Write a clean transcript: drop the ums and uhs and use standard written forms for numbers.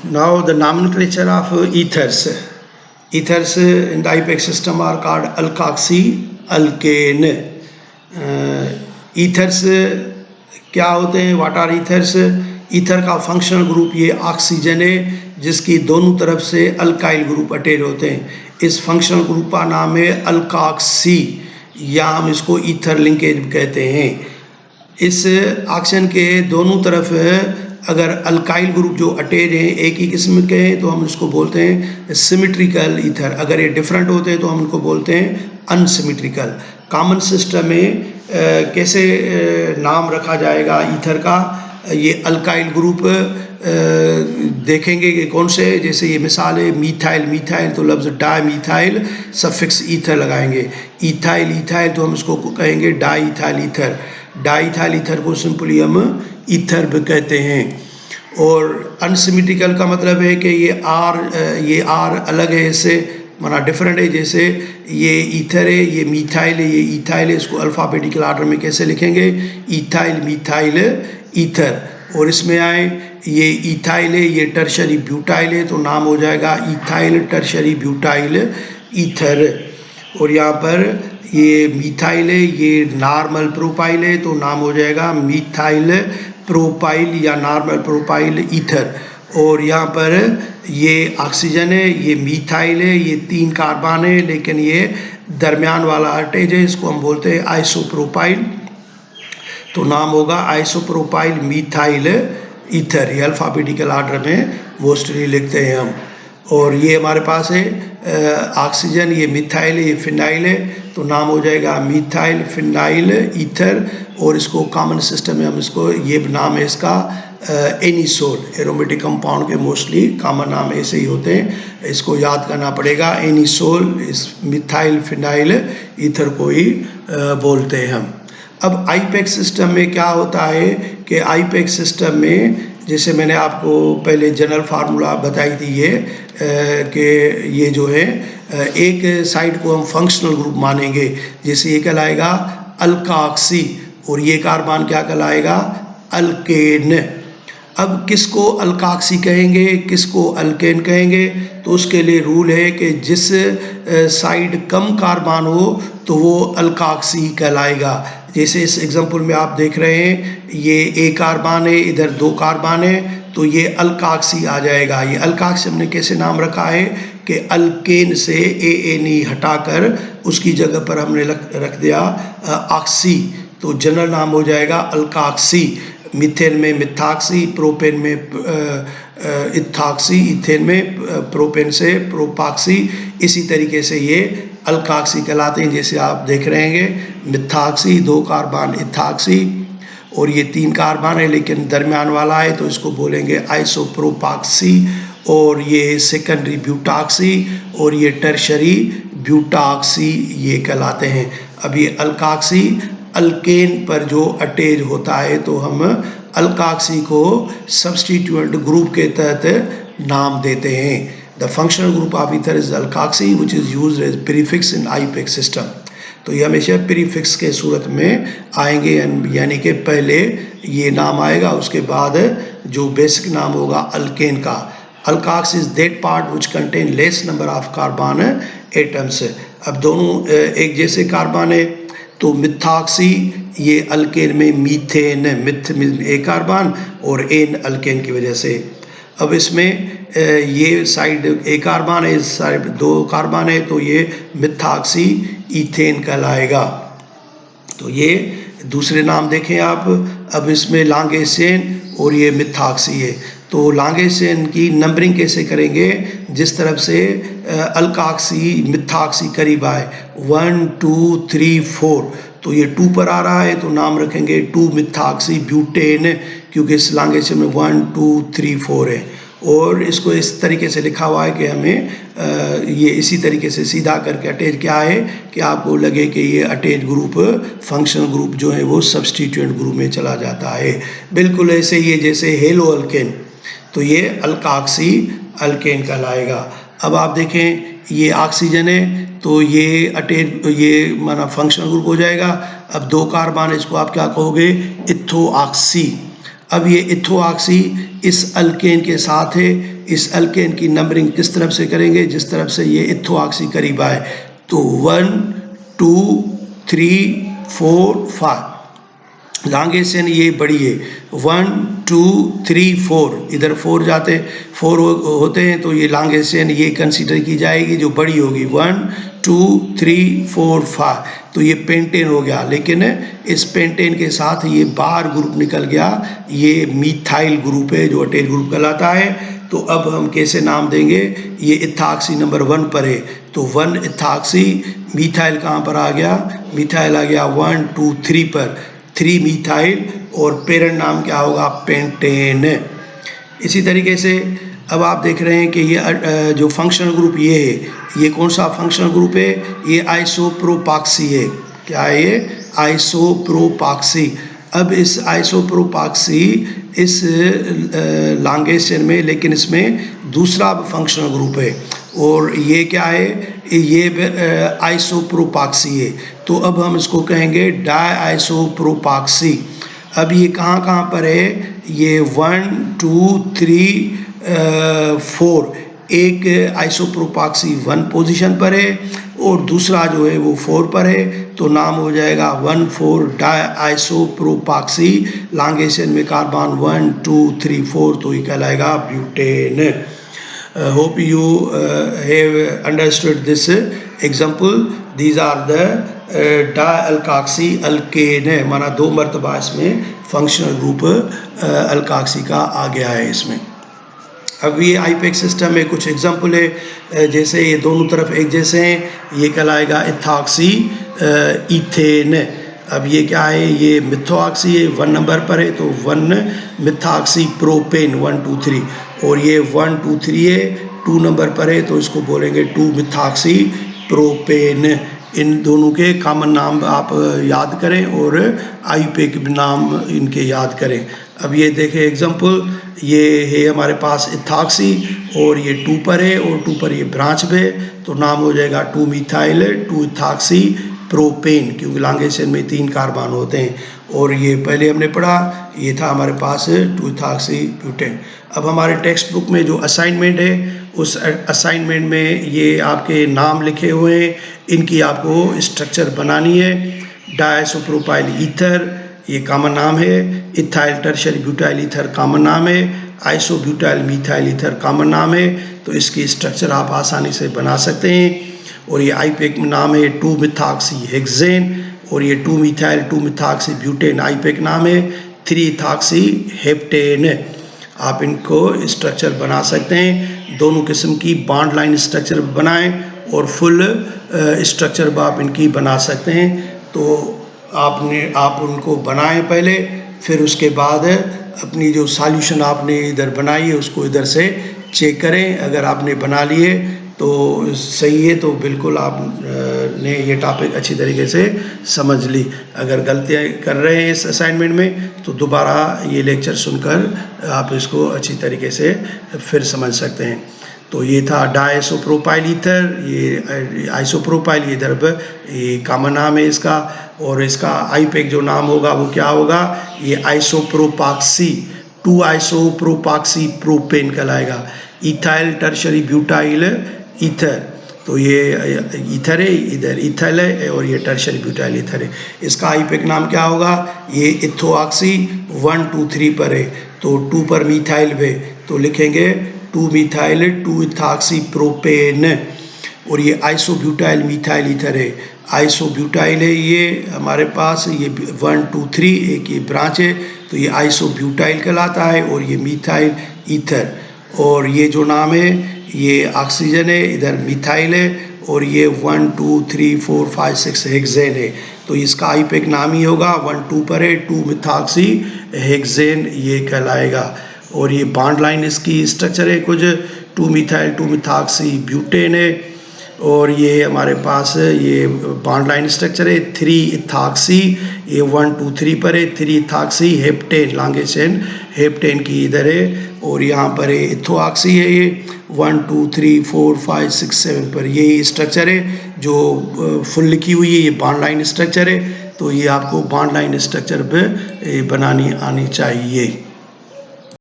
Now the nomenclature of ethers. Ethers in the IUPAC system are called alkoxy alkane. Ethers क्या होते हैं, what are ethers? Ether का functional group ये oxygen है जिसकी दोनों तरफ से अल्काइल ग्रुप अटैच होते हैं। इस फंक्शनल ग्रुप का नाम है अल्काक्सी, या हम इसको ईथर लिंकेज कहते हैं। इस ऑक्सीजन के दोनों तरफ अगर अल्काइल ग्रुप जो अटैच हैं एक ही किस्म के हैं तो हम इसको बोलते हैं सिमेट्रिकल ईथर। अगर ये डिफरेंट होते हैं तो हम इनको बोलते हैं अनसिमेट्रिकल। कॉमन सिस्टम में कैसे नाम रखा जाएगा ईथर का? ये अल्काइल ग्रुप देखेंगे कि कौन से, जैसे ये मिसाल है मीथाइल, मीथाइल तो लफ्ज़ डाई मीथाइल सफिक्स ईथर लगाएंगे। ईथाइल, ईथाइल तो हम इसको कहेंगे di ethyl ether. Di ethyl ether को सिंपली हम ईथर भी कहते हैं। और अनसिमेट्रिकल का मतलब है कि ये आर अलग है, इससे माना डिफरेंट है। जैसे ये ईथर है, ये मीथाइल है, ये ईथाइल है, इसको अल्फ़ाबेटिकल आर्डर में कैसे लिखेंगे? Ethyl, methyl, ether. और इसमें आए ये ईथाइल है, ये टर्शरी ब्यूटाइल है, तो नाम हो जाएगा ईथाइल टर्शरी ब्यूटाइल ईथर। और यहाँ पर ये मीथाइल है, ये नॉर्मल प्रोपाइल है, तो नाम हो जाएगा मीथाइल प्रोपाइल या नॉर्मल प्रोपाइल ईथर। और यहाँ पर ये ऑक्सीजन है, ये मीथाइल है, ये 3 कार्बन है, लेकिन ये दरमियान वाला अटैच है, इसको हम बोलते हैं आइसोप्रोपाइल, तो नाम होगा आइसोप्रोपाइल मीथाइल ईथर। ये अल्फ़ाबेटिकल आर्डर में मोस्टली लिखते हैं हम। और ये हमारे पास है ऑक्सीजन, ये मिथाइल है, ये फिनाइल है, तो नाम हो जाएगा मिथाइल फिनाइल ईथर। और इसको कॉमन सिस्टम में हम इसको, ये नाम है इसका एनिसोल। एरोमेटिक कंपाउंड के मोस्टली कॉमन नाम ऐसे ही होते हैं, इसको याद करना पड़ेगा। एनिसोल इस मिथाइल फिनाइल ईथर को ही बोलते हैं हम। अब आईपैक सिस्टम में क्या होता है कि आईपैक सिस्टम में जैसे मैंने आपको पहले जनरल फार्मूला बताई थी ये कि ये जो है एक साइड को हम फंक्शनल ग्रुप मानेंगे, जैसे ये कहलाएगा अल्काक्सी और ये कार्बन क्या कहलाएगा? अल्केन। अब किसको अल्काक्सी कहेंगे, किसको अल्केन कहेंगे? तो उसके लिए रूल है कि जिस साइड कम कार्बन हो तो वो अल्काक्सी कहलाएगा। जैसे इस एग्जांपल में आप देख रहे हैं ये एक कार्बन है, इधर 2 कार्बन है, तो ये अल्काक्सी आ जाएगा। ये अल्काक्सी हमने कैसे नाम रखा है कि अल्केन से ANE हटाकर उसकी जगह पर हमने रख दिया ऑक्सी, तो जनरल नाम हो जाएगा अल्काक्सी। मीथेन में मिथाक्सी, प्रोपेन में इथाक्सी, इथेन में प्रोपेन से प्रोपाक्सी, इसी तरीके से ये अल्काक्सी कहलाते हैं। जैसे आप देख रहे हैं मिथाक्सी, 2 कार्बन इथाक्सी, और ये 3 कार्बन है लेकिन दरमियान वाला है, तो इसको बोलेंगे आइसोप्रोपाक्सी। और ये सेकेंडरी ब्यूटाक्सी और ये टर्शरी ब्यूटाक्सी ये कहलाते हैं। अब ये अल्काक्सी अल्केन पर जो अटैच होता है तो हम अल्काक्सी को सब्स्टिट्यूएंट ग्रुप के तहत नाम देते हैं। The functional group of ether is alkoxy which is used as prefix in IUPAC system. तो ये हमेशा प्रीफिक्स के सूरत में आएंगे, यानी कि पहले ये नाम आएगा उसके बाद जो बेसिक नाम होगा अल्केन का। Alkoxy is that part which contain less number of carbon atoms. अब दोनों एक जैसे कार्बन है, तो मिथाक्सी ये अल्केन में मीथेन, मिथ एक कार्बन और एन अल्केन की वजह से। अब इसमें ये साइड एक कार्बन है, इस साइड 2 कार्बन है, तो ये मिथाक्सी ईथेन कहलाएगा। तो ये दूसरे नाम देखें आप। अब इसमें लांगेसेन और ये मिथाक्सी है, तो लांगेसेन की नंबरिंग कैसे करेंगे? जिस तरफ से अल्काक्सी मिथाक्सी करीब आए, 1 2 3 4, तो ये 2 पर आ रहा है तो नाम रखेंगे 2 मिथाक्सी ब्यूटेन, क्योंकि इस लांगेसेन में 1 2 3 4 है। और इसको इस तरीके से लिखा हुआ है कि हमें ये इसी तरीके से सीधा करके अटैच क्या है कि आपको लगे कि ये अटैच ग्रुप फंक्शनल ग्रुप जो है वो सब्स्टिट्यूएंट ग्रुप में चला जाता है। बिल्कुल ऐसे ही है जैसे हेलो अल्केन, तो ये अल्काक्सी अल्केन कहलाएगा। अब आप देखें ये ऑक्सीजन है, तो ये अटैच ये माना फंक्शनल ग्रुप हो जाएगा। अब 2 कार्बन, इसको आप क्या कहोगे? इथोऑक्सी। अब ये इथोऑक्सी इस अल्केन के साथ है, इस अल्केन की नंबरिंग किस तरफ से करेंगे, जिस तरफ से ये इथोऑक्सी करीब आए। तो 1 2 3 4 5 लॉन्गेस्ट चेन ये बड़ी है, 1 2 3 4 इधर 4 जाते 4 होते हैं, तो ये लॉन्गेस्ट चेन ये कंसीडर की जाएगी जो बड़ी होगी। 1 2 3 4 5 तो ये पेंटेन हो गया, लेकिन इस पेंटेन के साथ ये बार ग्रुप निकल गया, ये मीथाइल ग्रुप है जो अटेल ग्रुप कहलाता है। तो अब हम कैसे नाम देंगे, ये इथाक्सी नंबर 1 पर है, तो 1 इथाक्सी। मीथाइल कहाँ पर आ गया, मीथाइल आ गया 1 2 3 पर, 3 मीथाइल, और पेरेंट नाम क्या होगा, पेंटेन। इसी तरीके से अब आप देख रहे हैं कि ये जो फंक्शनल ग्रुप ये है, ये कौन सा फंक्शनल ग्रुप है, ये आइसोप्रोपाक्सी है। क्या है ये, आइसोप्रोपाक्सी। अब इस आइसोप्रोपाक्सी इस लॉन्गेस्ट चेन में, लेकिन इसमें दूसरा फंक्शनल ग्रुप है, और ये क्या है, ये आइसोप्रोपाक्सी है। तो अब हम इसको कहेंगे डाई आइसोप्रोपाक्सी। अब ये कहाँ कहाँ पर है, ये 1 2 3 4, एक आइसोप्रोपाक्सी 1 पोजीशन पर है और दूसरा जो है वो 4 पर है, तो नाम हो जाएगा 1,4 डाई आइसोप्रोपाक्सी। लॉन्गेस्ट चेन में कार्बन 1 2 3 4, तो ये कहलाएगा butane. Hope you have understood this example. These are the dialkoxy alkane है, माना 2 मरतबा इसमें फंक्शनल ग्रुप अल्काक्सी का आ गया है इसमें। अब ये आईपेक सिस्टम में कुछ एग्जाम्पल है, जैसे ये दोनों तरफ एक जैसे हैं, ये कहलाएगा इथॉक्सी इथेन। अब ये क्या है, ये मिथॉक्सी है, 1 नंबर पर है, तो 1 मिथॉक्सी प्रोपेन 1 2 3, और ये 1 2 3 है, 2 नंबर पर है, तो इसको बोलेंगे 2 मिथॉक्सी प्रोपेन। इन दोनों के कॉमन नाम आप याद करें और आईपेक नाम इनके याद करें। अब ये देखें एग्जांपल, ये है हमारे पास इथॉक्सी, और ये 2 पर है, और 2 पर ये ब्रांच पे, तो नाम हो जाएगा 2 मिथाइल 2 इथॉक्सी प्रोपेन, क्योंकि लॉन्गेस्ट चेन में 3 कार्बन होते हैं। और ये पहले हमने पढ़ा, ये था हमारे पास 2 इथॉक्सी ब्यूटेन। अब हमारे टेक्स्ट बुक में जो असाइनमेंट है, उस असाइनमेंट में ये आपके नाम लिखे हुए हैं, इनकी आपको स्ट्रक्चर बनानी है। डायसोप्रोपाइल ईथर ये कॉमन नाम है, ethyl tertiary butyl ether common नाम है, आइसोब्यूटाइल मीथाइल ईथर कॉमन नाम है। तो इसकी स्ट्रक्चर आप आसानी से बना सकते हैं। और ये आईपेक में नाम है 2 मिथॉक्सी हेक्सेन, और ये 2 मिथाइल 2 मिथॉक्सी ब्यूटेन आईपेक नाम है, 3 इथॉक्सी हेप्टेन। आप इनको स्ट्रक्चर बना सकते हैं, दोनों किस्म की बॉन्ड लाइन स्ट्रक्चर बनाएं और फुल स्ट्रक्चर आप इनकी बना सकते हैं। तो आप उनको बनाएं पहले, फिर उसके बाद अपनी जो सॉल्यूशन आपने इधर बनाई है उसको इधर से चेक करें। अगर आपने बना लिए तो सही है, तो बिल्कुल आपने ये टॉपिक अच्छी तरीके से समझ ली। अगर गलतियाँ कर रहे हैं इस असाइनमेंट में, तो दोबारा ये लेक्चर सुनकर आप इसको अच्छी तरीके से फिर समझ सकते हैं। तो ये था डायसोप्रोपाइल ईथर, ये आइसोप्रोपाइल, ये इधर ये कॉमन नाम है इसका, और इसका आईपेक जो नाम होगा वो क्या होगा, ये आइसोप्रोपाक्सी 2 आइसोप्रोपाक्सी प्रोपेन कहलाएगा। इथाइल टर्शियरी ब्यूटाइल ईथर, तो ये ईथर है, इधर इथल है, और ये टर्शियरी ब्यूटाइल ईथर है। इसका आईपेक नाम क्या होगा, ये इथोऑक्सी 1 2 3 पर है, तो 2 पर मीथाइल पे, तो लिखेंगे 2 मिथाइल 2 इथॉक्सी प्रोपेन। और ये आइसोब्यूटाइल मीथाइल ईथर है, आइसोब्यूटाइल है ये हमारे पास, ये 1 2 3 एक ये ब्रांच है, तो ये आइसोब्यूटाइल कहलाता है, और ये मीथाइल ईथर। और ये जो नाम है ये ऑक्सीजन है, इधर मिथाइल है, और ये 1 2 3 4 5 6 हेक्सेन है, तो इसका आईपेक नाम ही होगा 1 2 पर है, 2 मिथॉक्सी हेक्सेन ये कहलाएगा। और ये बॉन्ड लाइन इसकी स्ट्रक्चर है कुछ 2 मिथाइल 2 मिथॉक्सी ब्यूटेन है, और ये हमारे पास ये बॉन्ड लाइन स्ट्रक्चर है 3 इथॉक्सी, ये 1 2 3 पर है, 3 ethoxy heptane, longest chain heptane की इधर है, और यहाँ पर है इथोऑक्सी है, ये 1 2 3 4 5 6 7 पर ये स्ट्रक्चर है जो फुल लिखी हुई है, ये बॉन्ड लाइन स्ट्रक्चर है। तो ये आपको बॉन्ड लाइन स्ट्रक्चर पे बनानी आनी चाहिए।